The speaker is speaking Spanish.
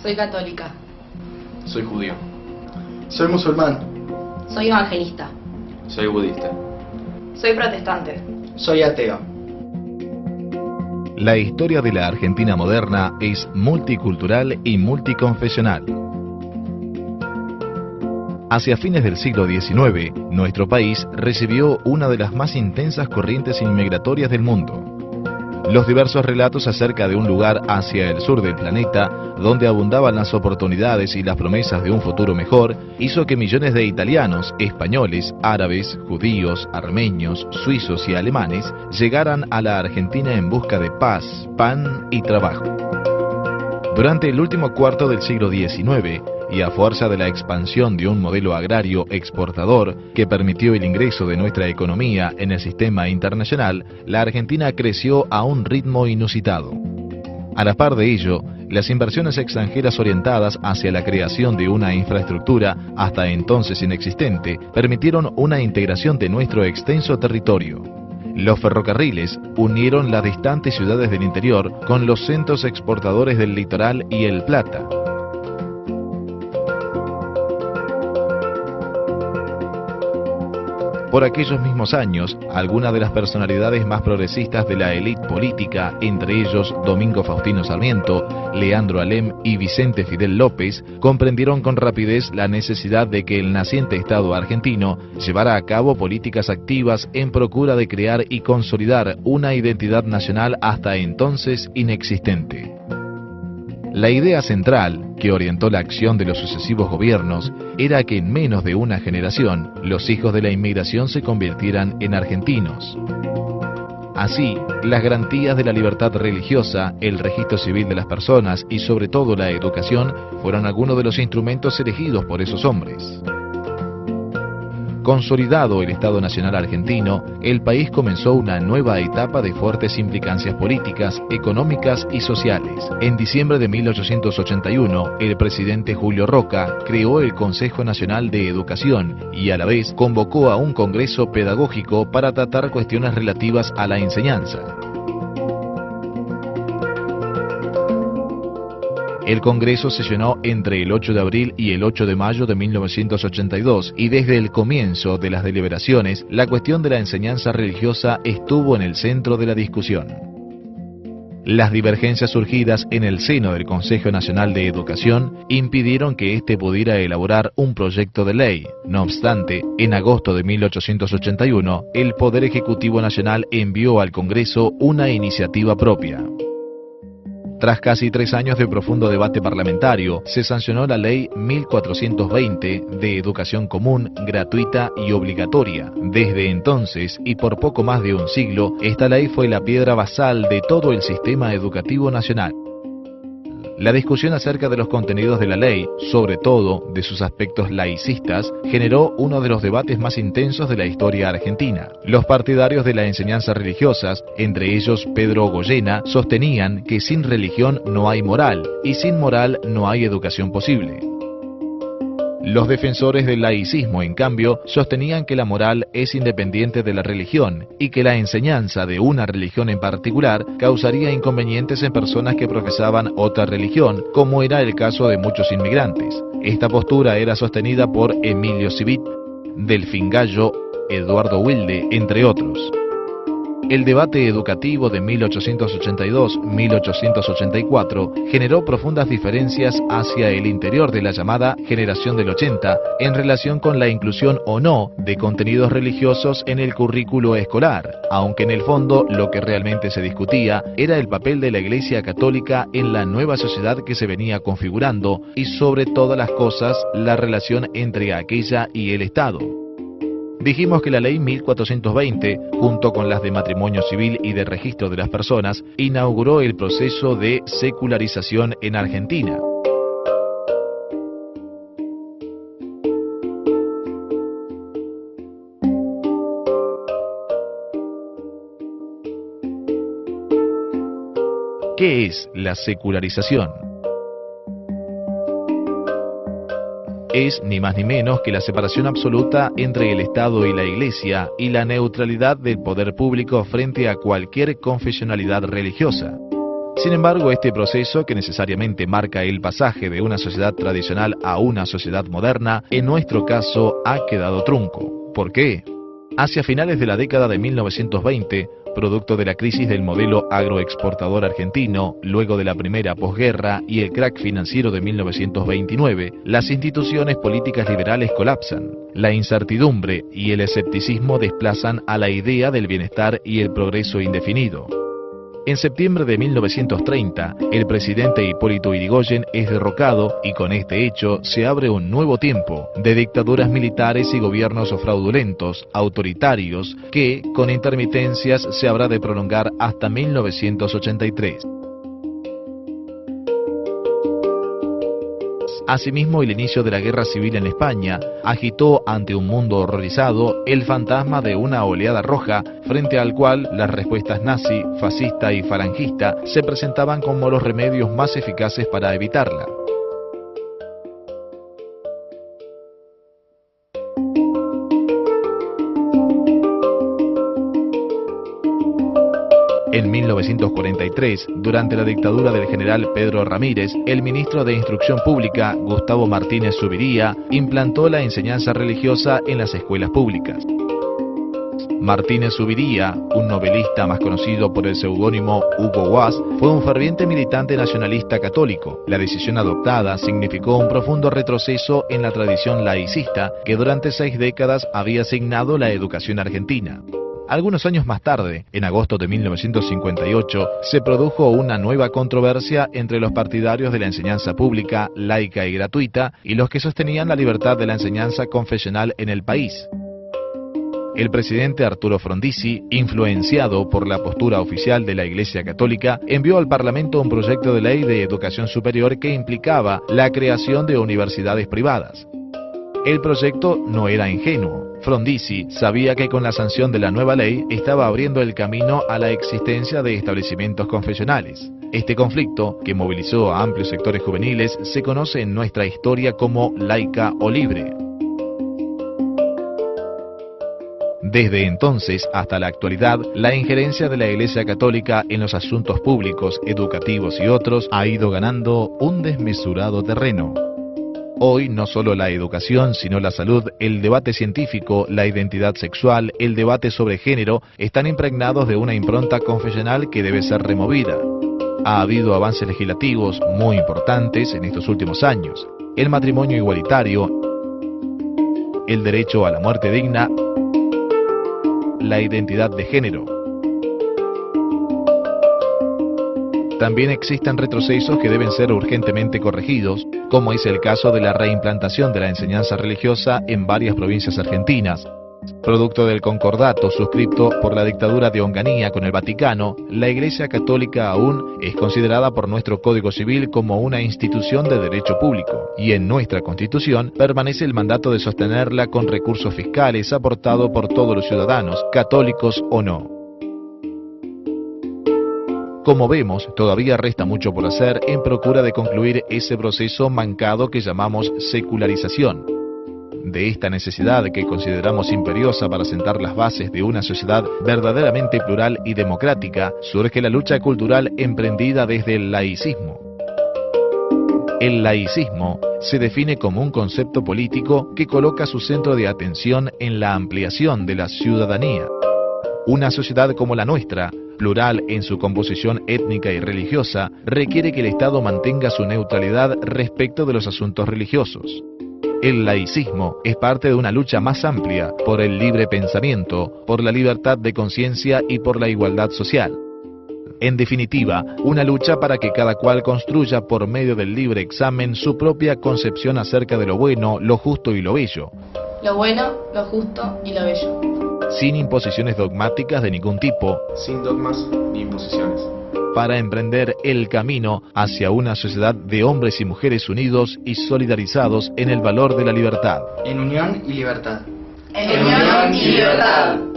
Soy católica. Soy judío. Soy musulmán. Soy evangelista. Soy budista. Soy protestante. Soy ateo. La historia de la Argentina moderna es multicultural y multiconfesional. Hacia fines del siglo XIX, nuestro país recibió una de las más intensas corrientes inmigratorias del mundo. Los diversos relatos acerca de un lugar hacia el sur del planeta, donde abundaban las oportunidades y las promesas de un futuro mejor, hizo que millones de italianos, españoles, árabes, judíos, armenios, suizos y alemanes llegaran a la Argentina en busca de paz, pan y trabajo. Durante el último cuarto del siglo XIX, y a fuerza de la expansión de un modelo agrario exportador que permitió el ingreso de nuestra economía en el sistema internacional, la Argentina creció a un ritmo inusitado. A la par de ello, las inversiones extranjeras orientadas hacia la creación de una infraestructura hasta entonces inexistente permitieron una integración de nuestro extenso territorio. Los ferrocarriles unieron las distantes ciudades del interior con los centros exportadores del litoral y el Plata. Por aquellos mismos años, algunas de las personalidades más progresistas de la élite política, entre ellos Domingo Faustino Sarmiento, Leandro Alem y Vicente Fidel López, comprendieron con rapidez la necesidad de que el naciente Estado argentino llevara a cabo políticas activas en procura de crear y consolidar una identidad nacional hasta entonces inexistente. La idea central que orientó la acción de los sucesivos gobiernos era que en menos de una generación los hijos de la inmigración se convirtieran en argentinos. Así, las garantías de la libertad religiosa, el registro civil de las personas y sobre todo la educación fueron algunos de los instrumentos elegidos por esos hombres. Consolidado el Estado Nacional argentino, el país comenzó una nueva etapa de fuertes implicancias políticas, económicas y sociales. En diciembre de 1881, el presidente Julio Roca creó el Consejo Nacional de Educación y a la vez convocó a un congreso pedagógico para tratar cuestiones relativas a la enseñanza. El Congreso sesionó entre el 8 de abril y el 8 de mayo de 1982 y desde el comienzo de las deliberaciones, la cuestión de la enseñanza religiosa estuvo en el centro de la discusión. Las divergencias surgidas en el seno del Consejo Nacional de Educación impidieron que éste pudiera elaborar un proyecto de ley. No obstante, en agosto de 1881, el Poder Ejecutivo Nacional envió al Congreso una iniciativa propia. Tras casi 3 años de profundo debate parlamentario, se sancionó la Ley 1420 de Educación Común, Gratuita y Obligatoria. Desde entonces, y por poco más de un siglo, esta ley fue la piedra basal de todo el sistema educativo nacional. La discusión acerca de los contenidos de la ley, sobre todo de sus aspectos laicistas, generó uno de los debates más intensos de la historia argentina. Los partidarios de la enseñanza religiosas, entre ellos Pedro Goyena, sostenían que sin religión no hay moral, y sin moral no hay educación posible. Los defensores del laicismo, en cambio, sostenían que la moral es independiente de la religión y que la enseñanza de una religión en particular causaría inconvenientes en personas que profesaban otra religión, como era el caso de muchos inmigrantes. Esta postura era sostenida por Emilio Civit, Delfín Gallo, Eduardo Wilde, entre otros. El debate educativo de 1882-1884 generó profundas diferencias hacia el interior de la llamada generación del 80 en relación con la inclusión o no de contenidos religiosos en el currículo escolar, aunque en el fondo lo que realmente se discutía era el papel de la Iglesia Católica en la nueva sociedad que se venía configurando y sobre todas las cosas la relación entre aquella y el Estado. Dijimos que la ley 1420, junto con las de matrimonio civil y de registro de las personas, inauguró el proceso de secularización en Argentina. ¿Qué es la secularización? es ni más ni menos que la separación absoluta entre el Estado y la Iglesia y la neutralidad del poder público frente a cualquier confesionalidad religiosa. Sin embargo, este proceso, que necesariamente marca el pasaje de una sociedad tradicional a una sociedad moderna, en nuestro caso ha quedado trunco. ¿Por qué? Hacia finales de la década de 1920, producto de la crisis del modelo agroexportador argentino, luego de la primera posguerra y el crack financiero de 1929, las instituciones políticas liberales colapsan. La incertidumbre y el escepticismo desplazan a la idea del bienestar y el progreso indefinido. En septiembre de 1930, el presidente Hipólito Yrigoyen es derrocado y con este hecho se abre un nuevo tiempo de dictaduras militares y gobiernos fraudulentos, autoritarios, que, con intermitencias, se habrá de prolongar hasta 1983. Asimismo, el inicio de la guerra civil en España agitó ante un mundo horrorizado el fantasma de una oleada roja, frente al cual las respuestas nazi, fascista y falangista se presentaban como los remedios más eficaces para evitarla. En 1943, durante la dictadura del general Pedro Ramírez, el ministro de Instrucción Pública, Gustavo Martínez Zubiría, implantó la enseñanza religiosa en las escuelas públicas. Martínez Zubiría, un novelista más conocido por el seudónimo Hugo Guas, fue un ferviente militante nacionalista católico. La decisión adoptada significó un profundo retroceso en la tradición laicista que durante 6 décadas había signado la educación argentina. Algunos años más tarde, en agosto de 1958, se produjo una nueva controversia entre los partidarios de la enseñanza pública, laica y gratuita, y los que sostenían la libertad de la enseñanza confesional en el país. El presidente Arturo Frondizi, influenciado por la postura oficial de la Iglesia Católica, envió al Parlamento un proyecto de ley de educación superior que implicaba la creación de universidades privadas. El proyecto no era ingenuo. Frondizi sabía que con la sanción de la nueva ley estaba abriendo el camino a la existencia de establecimientos confesionales. Este conflicto, que movilizó a amplios sectores juveniles, se conoce en nuestra historia como laica o libre. Desde entonces hasta la actualidad, la injerencia de la Iglesia Católica en los asuntos públicos, educativos y otros ha ido ganando un desmesurado terreno. Hoy no solo la educación, sino la salud, el debate científico, la identidad sexual, el debate sobre género, están impregnados de una impronta confesional que debe ser removida. Ha habido avances legislativos muy importantes en estos últimos años. El matrimonio igualitario, el derecho a la muerte digna, la identidad de género. También existen retrocesos que deben ser urgentemente corregidos, como es el caso de la reimplantación de la enseñanza religiosa en varias provincias argentinas. Producto del concordato suscripto por la dictadura de Onganía con el Vaticano, la Iglesia Católica aún es considerada por nuestro Código Civil como una institución de derecho público, y en nuestra Constitución permanece el mandato de sostenerla con recursos fiscales aportado por todos los ciudadanos, católicos o no. Como vemos, todavía resta mucho por hacer en procura de concluir ese proceso mancado que llamamos secularización. De esta necesidad que consideramos imperiosa para sentar las bases de una sociedad verdaderamente plural y democrática, surge la lucha cultural emprendida desde el laicismo. El laicismo se define como un concepto político que coloca su centro de atención en la ampliación de la ciudadanía. Una sociedad como la nuestra, plural en su composición étnica y religiosa, requiere que el Estado mantenga su neutralidad respecto de los asuntos religiosos. El laicismo es parte de una lucha más amplia por el libre pensamiento, por la libertad de conciencia y por la igualdad social. En definitiva, una lucha para que cada cual construya por medio del libre examen su propia concepción acerca de lo bueno, lo justo y lo bello. Lo bueno, lo justo y lo bello. Sin imposiciones dogmáticas de ningún tipo, sin dogmas ni imposiciones, para emprender el camino hacia una sociedad de hombres y mujeres unidos y solidarizados en el valor de la libertad. en unión y libertad. En unión y libertad.